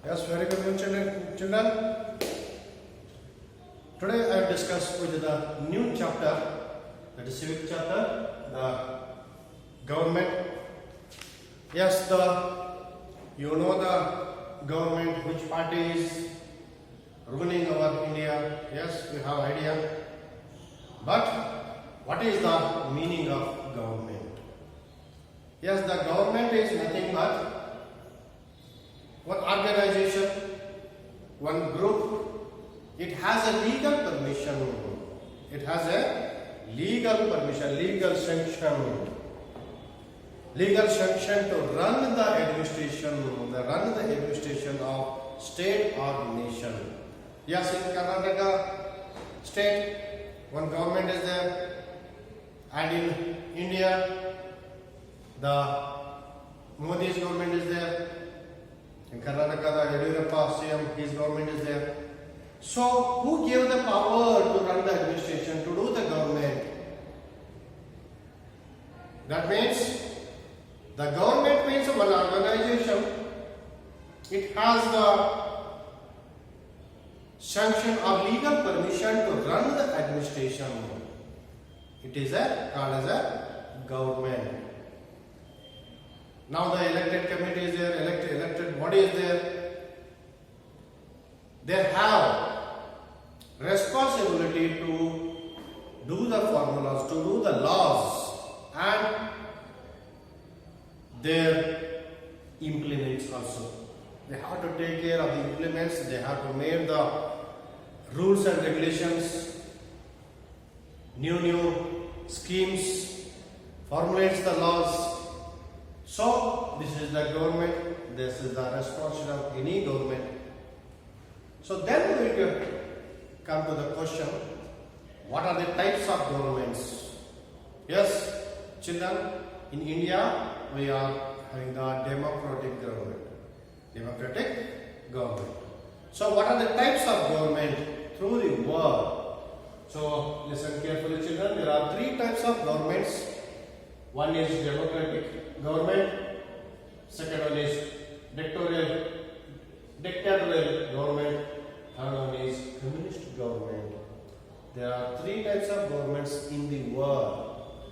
Yes, very good evening, children. Today I have discussed with the new chapter, that is civic chapter, the government. Yes, you know the government, which party is ruling our India. Yes, we have idea. But what is the meaning of government? Yes, the government is nothing but one organization, one group. It has a legal permission. It has a legal permission, legal sanction to run the administration of state or nation. Yes, in Karnataka state, one government is there, and in India, the Modi's government is there. In Karnataka, the Yediyurappa CM, his government is there. So, who gave the power to run the administration, to do the government? That means, the government means one organization. It has the sanction or legal permission to run the administration. It is called as a government. Now the elected committee is there, elected body is there. They have responsibility to do the formulas, to do the laws, and their implements also. They have to take care of the implements, they have to make the rules and regulations, new schemes, formulates the laws. So, this is the government, this is the responsibility of any government. So, then we will come to the question, what are the types of governments? Yes, children, in India, we are having the democratic government. So, what are the types of government through the world? So, listen carefully, children. There are three types of governments. One is democratic government, second one is dictatorial government, third one is communist government. There are three types of governments in the world.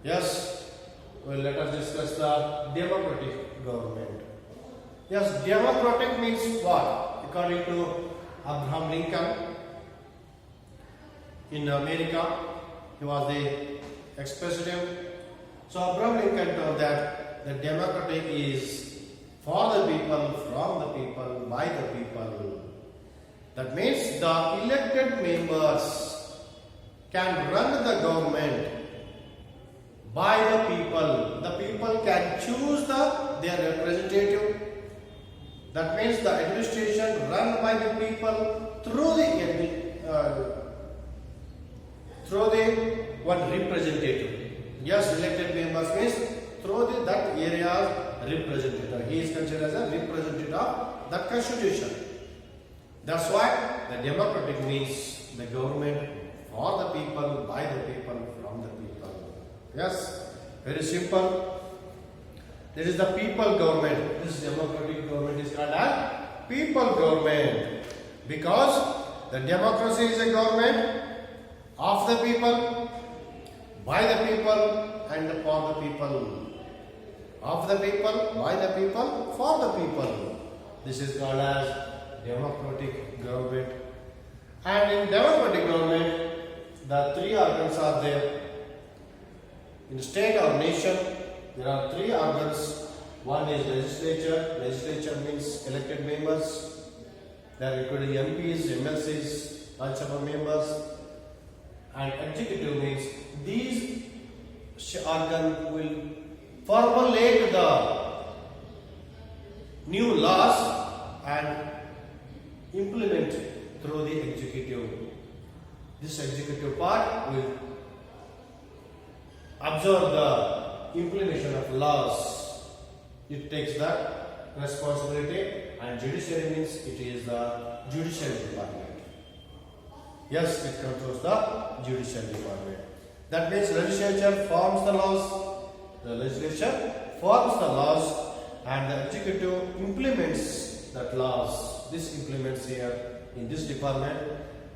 Yes, well, let us discuss the democratic government. Yes, democratic means what? According to Abraham Lincoln, in America, he was the ex-president. So Abraham Lincoln told that the democratic is for the people, from the people, by the people. That means the elected members can run the government by the people. The people can choose their representative. That means the administration run by the people through the one representative. Yes, elected members means through that area representative. He is considered as a representative of that constitution. That's why the democratic means the government for the people, by the people, from the people. Yes, very simple. This is the people government. This democratic government is called as people government, because the democracy is a government of the people, by the people, and for the people. Of the people, by the people, for the people. This is called as democratic government. And in democratic government, the three organs are there. In state or nation, there are three organs. One is legislature. Legislature means elected members. They are including MPs, MLCs, Rajya Sabha members. And executive means these organ will formulate the new laws and implement through the executive. This executive part will observe the implementation of laws. It takes the responsibility, and judiciary means it is the judicial department. Yes, it controls the judicial department. That means legislature forms the laws, the legislature forms the laws, and the executive implements that laws. This implements here in this department,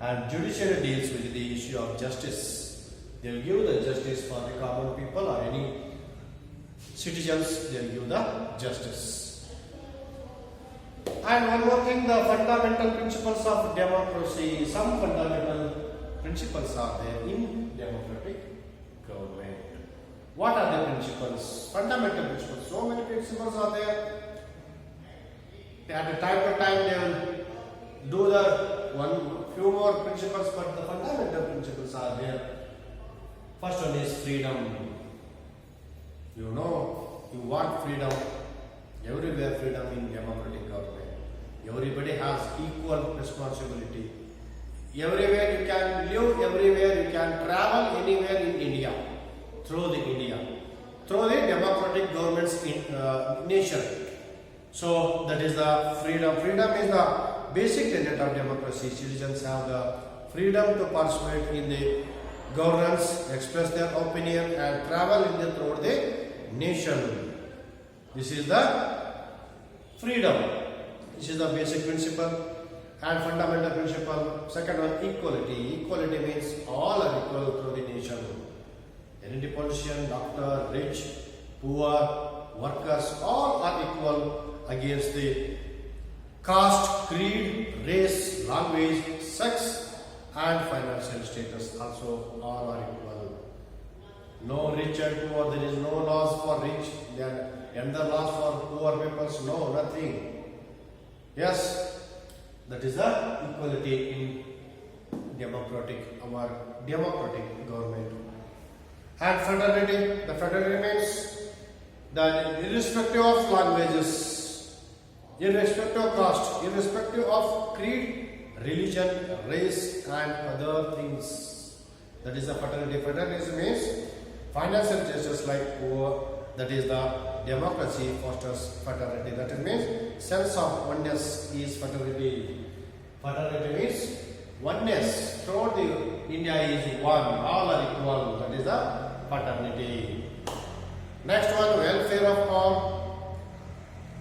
and judiciary deals with the issue of justice. They will give the justice for the common people or any citizens. They will give the justice. And one more thing, the fundamental principles of democracy. Some fundamental principles are there in democratic government. What are the principles? Fundamental principles. So many principles are there. At the time to time they will do the few more principles, but the fundamental principles are there. First one is freedom. You know, you want freedom. Everywhere freedom in democratic government. Everybody has equal responsibility. Everywhere you can live, everywhere you can travel, anywhere in India, through the democratic government's nation. So that is the freedom. Freedom is the basic tenet of democracy. Citizens have the freedom to participate in the governance, express their opinion, and travel throughout the nation. This is the freedom. This is the basic principle and fundamental principle. Second one, equality. Equality means all are equal through the nation. Any politician, doctor, rich, poor, workers, all are equal against the caste, creed, race, language, sex, and financial status. Also, all are equal. No rich and poor. There is no laws for rich and the laws for poor people. No, nothing. Yes, that is the equality in our democratic government. And fraternity. The fraternity means that irrespective of languages, irrespective of caste, irrespective of creed, religion, race, and other things. That is the fraternity. Fraternity means financial justice like poor. That is the democracy fosters fraternity. That means sense of oneness is fraternity. Fraternity means oneness. Throughout the India is one. All are equal. That is the fraternity. Next one, welfare of all.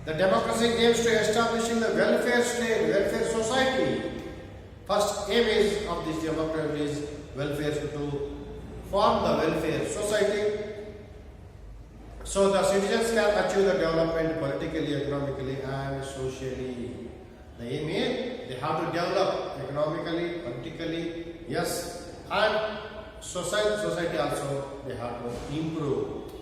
The democracy aims to establishing the welfare state, welfare society. First aim is of this democracy is welfare to form the welfare society. So the citizens can achieve the development politically, economically, and socially. The aim is they have to develop economically, politically, yes, and society also they have to improve.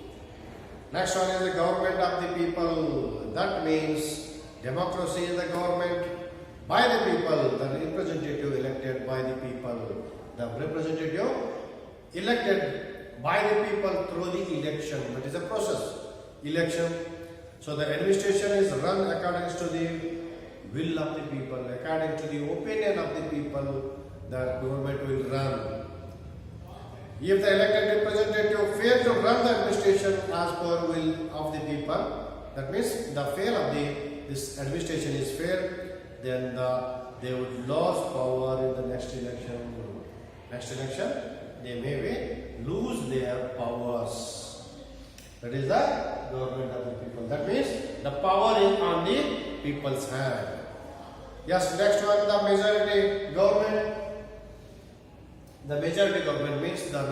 Next one is the government of the people. That means democracy is the government by the people, the representative elected by the people. The representative elected by the people through the election. That is a process. Election. So the administration is run according to the will of the people, according to the opinion of the people. The government will run. If the elected representative fails to run the administration as per will of the people, that means the fail of this administration is fair, then they would lose power in the next election. Next election, they may lose their powers. That is the government of the people. That means the power is on the people's hand. Yes, next one, the majority government. The majority government means the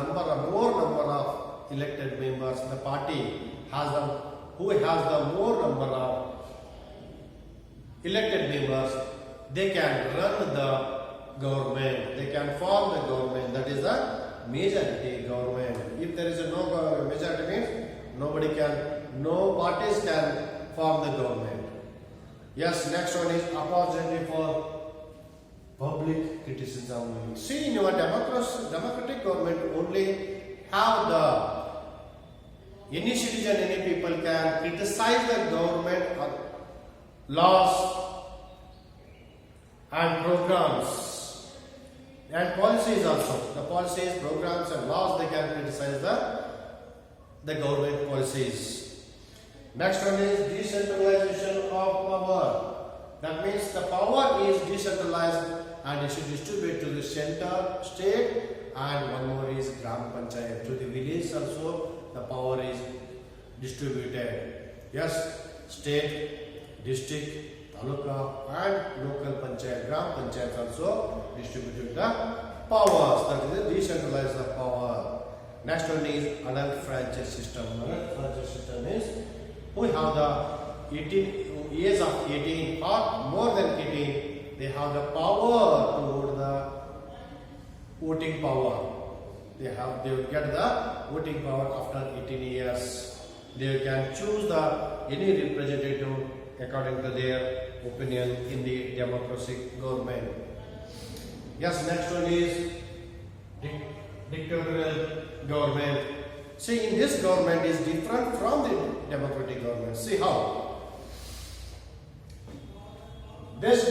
more number of elected members. The party who has the more number of elected members, they can run the government. They can form the government. That is the majority government. If there is no majority means no parties can form the government. Yes, next one is opportunity for public criticism. See, in your democratic government only have any citizen, any people can criticize the government laws and programs and policies also. The policies, programs and laws, they can criticize the government policies. Next one is decentralization of power. That means the power is decentralized and it should distribute to the center, state, and one more is Gram Panchayat. To the village also the power is distributed. Yes, state, district, taluka and local panchayat, gram panchayats also distributed the powers. That is the decentralized the power. Next one is adult franchise system. Adult franchise system is who have the 18 years of 18 or more than 18, they have the power to vote the voting power. They will get the voting power after 18 years. They can choose any representative according to their opinion in the democratic government. Yes, next one is dictatorial government. See, in this government is different from the democratic government. See how? This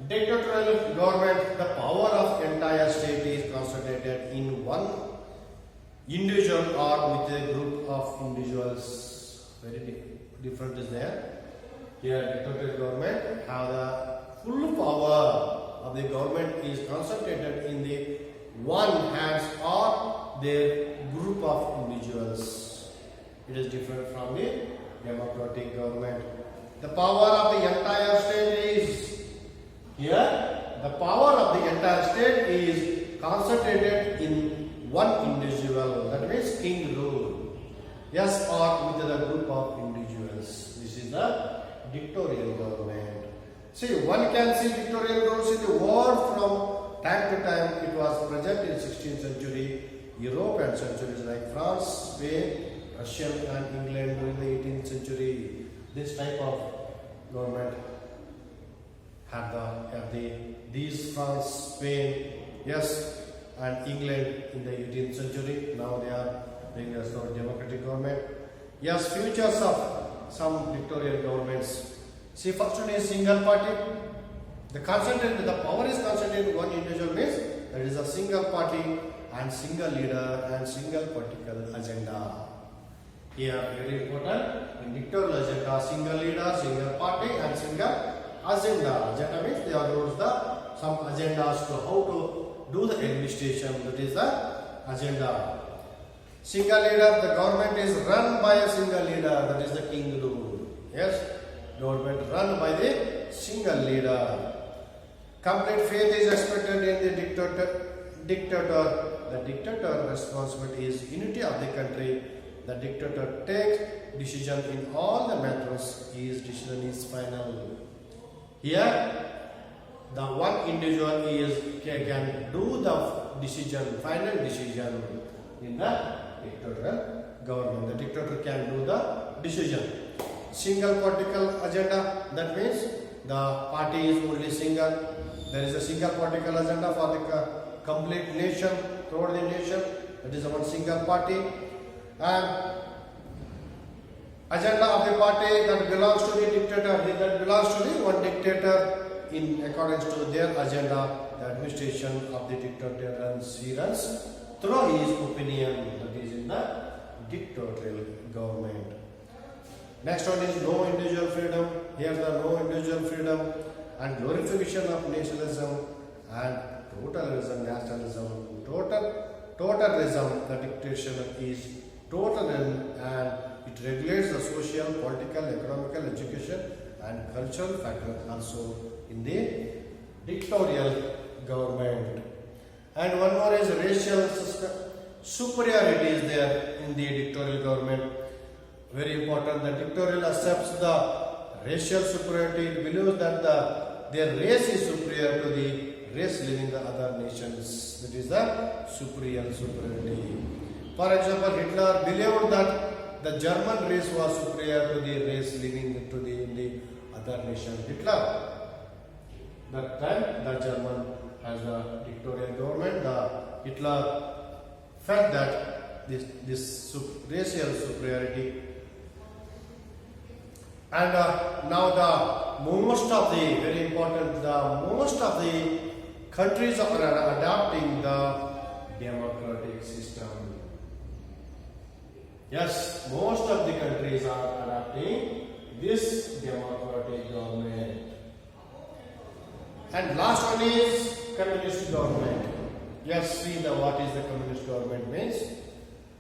dictatorial government, the power of entire state is concentrated in one individual or with a group of individuals. Very different is there. Here, dictatorial government have the full power of the government is concentrated in the one hands or their group of individuals. It is different from the democratic government. The power of the entire state is here. The power of the entire state is concentrated in one individual. That means king rule. Yes, or with the group of individuals. This is the dictatorial government. See, one can see dictatorial rules in the world from time to time. It was present in 16th century European centuries like France, Spain, Russia and England during the 18th century. This type of government had these France, Spain, yes, and England in the 18th century. Now they are being a sort of democratic government. Yes, futures of some dictatorial governments. See, first one is single party. The power is concentrated in one individual means that is a single party and single leader and single political agenda. Here, very important, in dictatorial agenda, single leader, single party and single agenda. Agenda means they are some agendas to how to do the administration. That is the agenda. Single leader, the government is run by a single leader. That is the king rule. Yes, government run by the single leader. Complete faith is expected in the dictator. The dictator responsibility is unity of the country. The dictator takes decision in all the matters. His decision is final. Here, the one individual can do the decision, final decision in the dictatorial government. The dictator can do the decision. Single political agenda, that means the party is only single. There is a single political agenda for the complete nation, throughout the nation. That is one single party. And agenda of the party that belongs to the dictator, that belongs to the one dictator in accordance to their agenda. The administration of the dictator runs through his opinion. That is in the dictatorial government. Next one is no individual freedom. Here the no individual freedom and glorification of nationalism and totalism, nationalism, totalism. The dictatorship is total and it regulates the social, political, economical, education and cultural factors also in the dictatorial government. And one more is racial superiority is there in the dictatorial government. Very important. The dictatorial accepts the racial superiority. It believes that their race is superior to the race living in the other nations. That is the superiority. For example, Hitler believed that the German race was superior to the race living in the other nation. Hitler, that time the German has a dictatorial government. Hitler felt that this racial superiority. And now most of the countries are adopting the democratic system. Yes, most of the countries are adopting this democratic government. And last one is communist government. Yes, see what is the communist government means.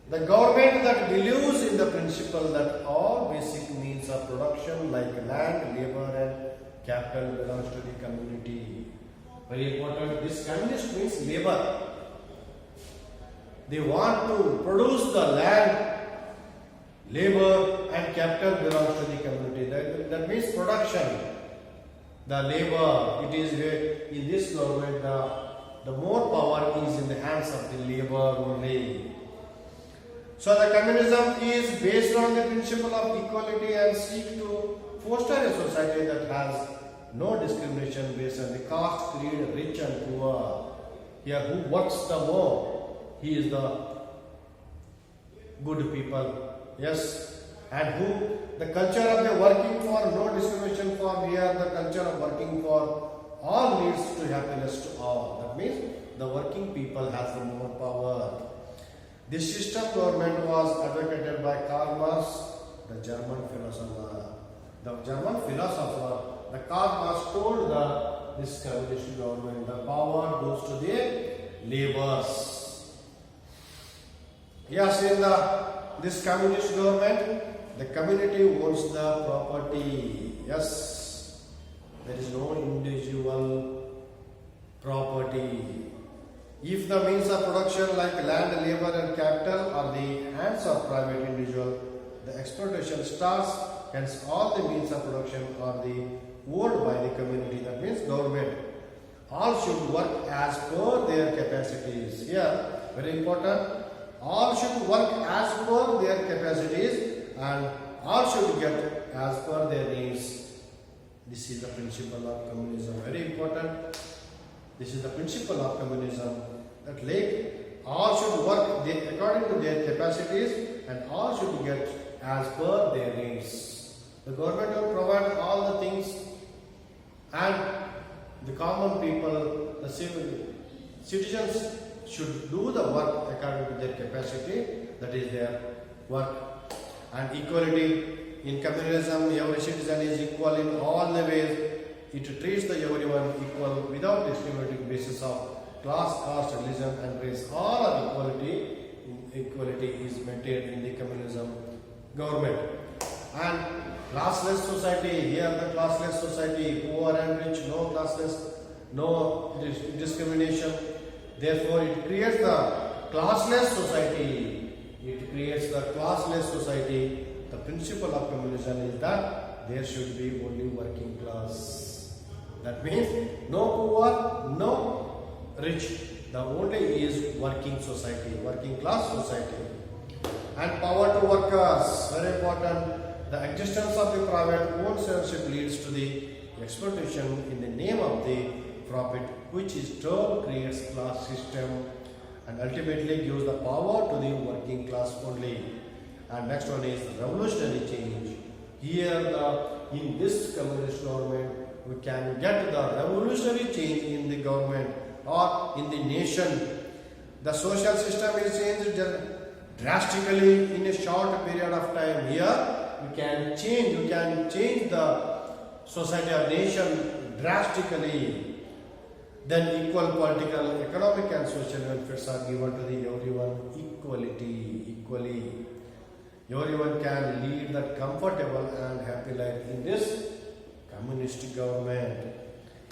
The government that believes in the principle that all basic means of production like land, labor and capital belongs to the community. Very important. This communist means labor. They want to produce the land, labor, and capital belongs to the community. That means production. The labor, it is in this government, the more power is in the hands of the labor only. So the communism is based on the principle of equality and seek to foster a society that has no discrimination based on the caste, creed, rich and poor. Here, who works the more, he is the good people. Yes, and who the culture of the working for no discrimination for, here the culture of working for all leads to happiness to all. That means the working people has the more power. This system government was advocated by Karl Marx, the German philosopher. The German philosopher, the Karl Marx told this communist government, the power goes to the laborers. Yes, in this communist government, the community owns the property. Yes, there is no individual property. If the means of production like land, labor and capital are the hands of private individual, the exploitation starts. Hence, all the means of production are owned by the community. That means government. All should work as per their capacities. Here, very important. All should work as per their capacities and all should get as per their needs. This is the principle of communism. Very important. This is the principle of communism. That like all should work according to their capacities and all should get as per their needs. The government will provide all the things and the common people, the citizens should do the work according to their capacity. That is their work. And equality in communism, every citizen is equal in all the ways. It treats the everyone equal without discriminating basis of class, caste, religion and race. All are equality is maintained in the communism government. And classless society, here the classless society, poor and rich, no classless, no discrimination. Therefore, it creates the classless society. It creates the classless society. The principle of communism is that there should be only working class. That means no poor, no rich. The only is working society, working class society. And power to workers, very important. The existence of the private ownership leads to the exploitation in the name of the profit, which is turn creates class system and ultimately gives the power to the working class only. And next one is revolutionary change. Here in this communist government, we can get the revolutionary change in the government or in the nation. The social system is changed drastically in a short period of time. Here we can change the society or nation drastically. Then equal political, economic and social welfares are given to the everyone equally. Everyone can lead that comfortable and happy life in this communist government.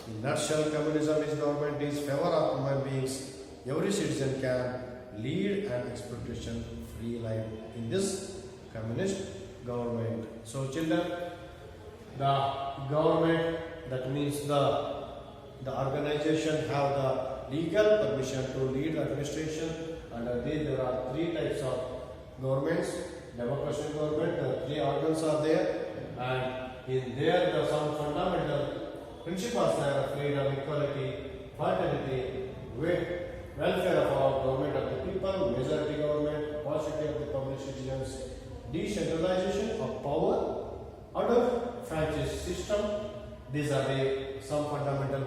In nutshell, communism is government is favor of human beings. Every citizen can lead an exploitation free life in this communist government. So children, the government, that means the organization have the legal permission to lead the administration. Under this there are three types of governments. Democratic government, the three organs are there, and in there are some fundamental principles there: freedom, equality, fraternity, welfare of all, government of the people, majority government, paucity of the public citizens, decentralization of power, order, franchise system. These are some fundamental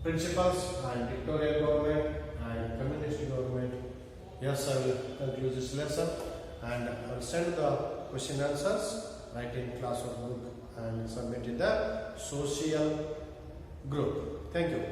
principles, and dictatorial government and communist government. Yes, I will conclude this lesson and I will send the question answers, write in class or group and submit in the social group. Thank you.